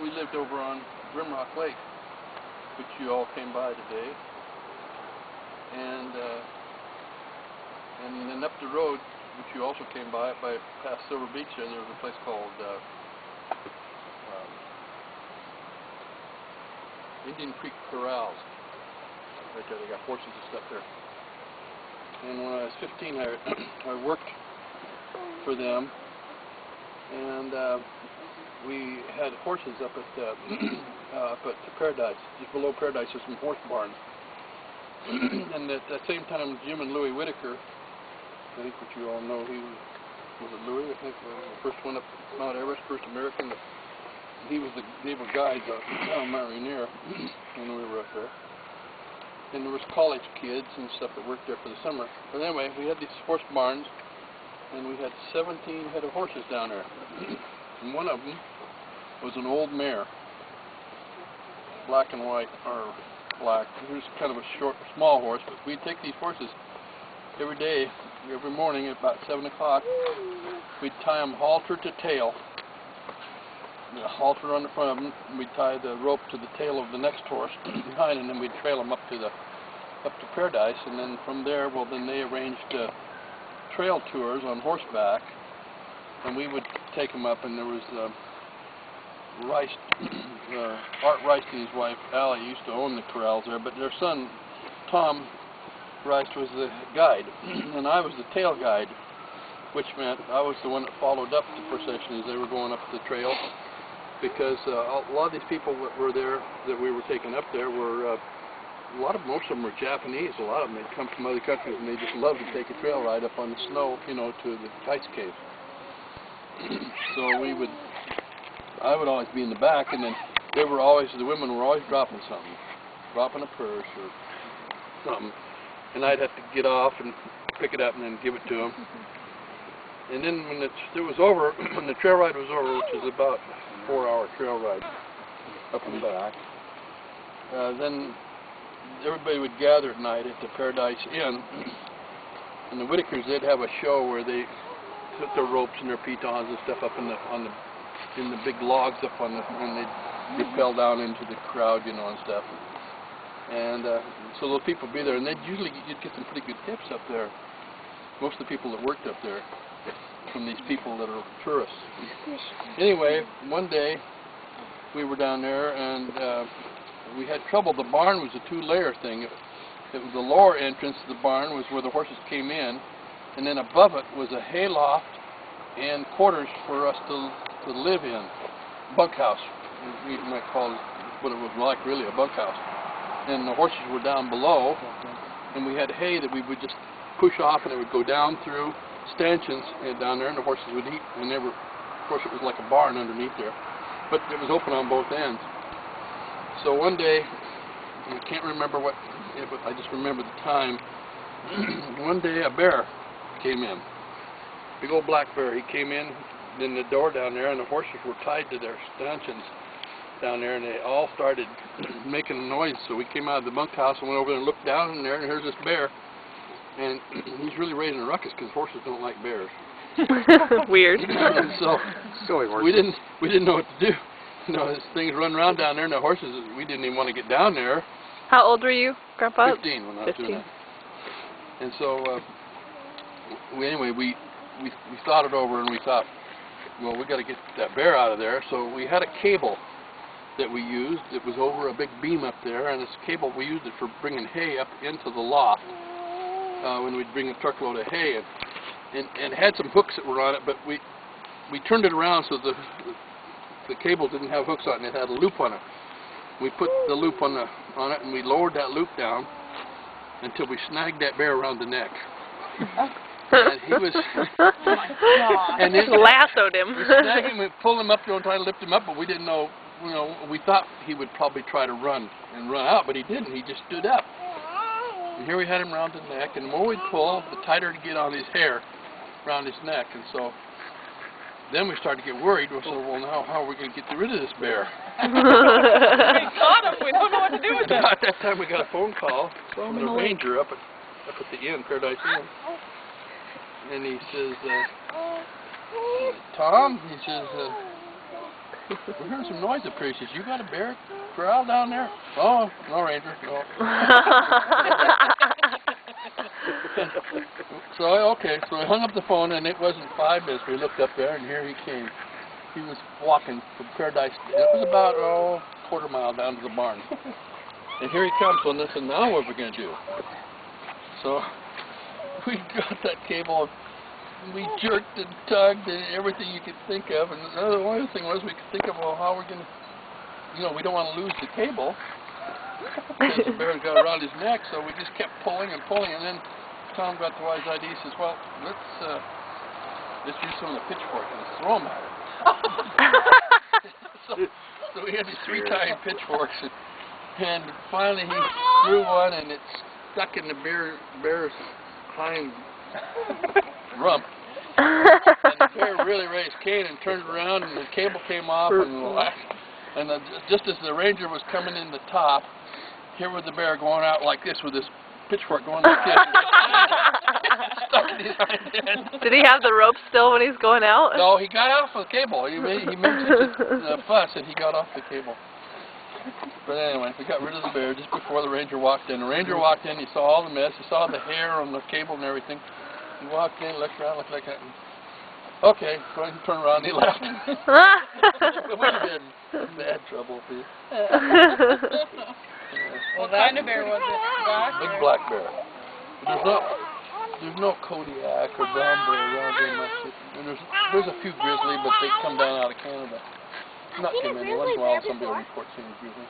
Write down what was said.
we lived over on Grimrock Lake, which you all came by today, and then up the road, which you also came by past Silver Beach, there was a place called Indian Creek Corrals. Right there, they got horses and stuff there. And when I was 15, I worked for them, and we had horses up at Paradise, just below Paradise. There's some horse barns. And at that same time, Jim and Louis Whitaker, I think what you all know, he was it Louis? I think the first one up Mount Everest, first American. He was the naval guide on Mount Rainier when we were up there. And there was college kids and stuff that worked there for the summer. But anyway, we had these horse barns, and we had 17 head of horses down there. And one of them was an old mare, black and white, or black. It was kind of a short, small horse, but we'd take these horses every day, every morning at about 7 o'clock. We'd tie them halter to tail. A halter on the front of them, and we'd tie the rope to the tail of the next horse behind, and then we'd trail them up to Paradise, and then from there, well, then they arranged trail tours on horseback, and we would take them up, and there was Art Rice and his wife Allie used to own the corrals there, but their son Tom Rice was the guide, and I was the tail guide, which meant I was the one that followed up the procession as they were going up the trail. Because a lot of these people that were there, that we were taking up there, were most of them were Japanese. A lot of them, they'd come from other countries, and they just loved to take a trail ride up on the snow, you know, to the ice cave. So I would always be in the back, and then the women were always dropping something, dropping a purse or something, and I'd have to get off and pick it up and then give it to them. And then when it was over, when the trail ride was over, which is about a 4-hour trail ride up and back, then everybody would gather at night at the Paradise Inn, and the Whitakers, they'd have a show where they put their ropes and their pitons and stuff up in the big logs up on and they'd rappel down into the crowd, you know, and stuff. And so those people would be there, and you'd get some pretty good tips up there. Most of the people that worked up there, from these people that are tourists. Anyway, one day we were down there, and we had trouble. The barn was a 2-layer thing. It was the lower entrance to the barn was where the horses came in, and then above it was a hay loft and quarters for us to live in. Bunkhouse, we might call it what it was like, really, a bunkhouse. And the horses were down below, and we had hay that we would just push off, and it would go down through stanchions down there, and the horses would eat. And of course, it was like a barn underneath there, but it was open on both ends. So one day, I can't remember what, but I just remember the time. One day, a bear came in, big old black bear. He came in the door down there, and the horses were tied to their stanchions down there, and they all started making a noise. So we came out of the bunkhouse and went over there and looked down in there, and here's this bear. And he's really raising a ruckus because horses don't like bears. Weird. So we didn't know what to do. You know, this thing's running around down there, and the horses, we didn't even want to get down there. How old were you, Grandpa? 15 when I was doing that. And so anyway, we thought it over, and we thought, well, we got to get that bear out of there. So we had a cable that we used. It was over a big beam up there, and this cable, we used it for bringing hay up into the loft. When we'd bring a truckload of hay, and had some hooks that were on it, but we turned it around so the cable didn't have hooks on it. It had a loop on it. We put the loop on it, and we lowered that loop down until we snagged that bear around the neck. And he was, and then lassoed him. We snagged him, we pulled him up there and tried to lift him up, but we didn't know. You know, we thought he would probably try to run out, but he didn't. He just stood up. And here we had him around the neck, and the more we'd pull, the tighter to get on his hair around his neck. And so then we started to get worried. We said, well, now how are we going to get rid of this bear? We caught him. We don't know what to do with him. At that time, we got a phone call from the ranger up at the inn, Paradise Inn. And he says, Tom, he says, We heard some noise up here. He says, you got a bear corral down there? Oh, no, Ranger, no. So, okay, so I hung up the phone, and it wasn't 5 minutes. We looked up there, and here he came. He was walking from Paradise. It was about, quarter mile down to the barn. And here he comes on this, and now what are we going to do? So we got that cable, and we jerked and tugged and everything you could think of. And the only thing was we could think of, well, how we're going to, we don't want to lose the cable. Because the bear got around his neck, so we just kept pulling and pulling. And then Tom got the wise idea. He says, well, let's use some of the pitchforks and let's throw them at him. So we had these 3-tine pitchforks, and finally he threw one, and it stuck in the bear's hind rump. And the bear really raised Cain and turned around, and the cable came off, and just as the Ranger was coming in the top, here was the bear going out like this with his pitchfork going like this. Stuck in his hind end. Did he have the rope still when he's going out? No, he got off the cable. He made such a fuss that he got off the cable. But anyway, we got rid of the bear just before the Ranger walked in. The Ranger walked in, he saw all the mess, he saw the hair on the cable and everything. He walked in, looked around, looked like that. Okay, so he turned around and he left. It would have been bad trouble for you. What kind of bear was it? Black? Big black bear. There's no Kodiak or brown bear around very much. And there's a few grizzly, but they come down out of Canada. Not too many. Once in a while somebody will report seeing grizzly.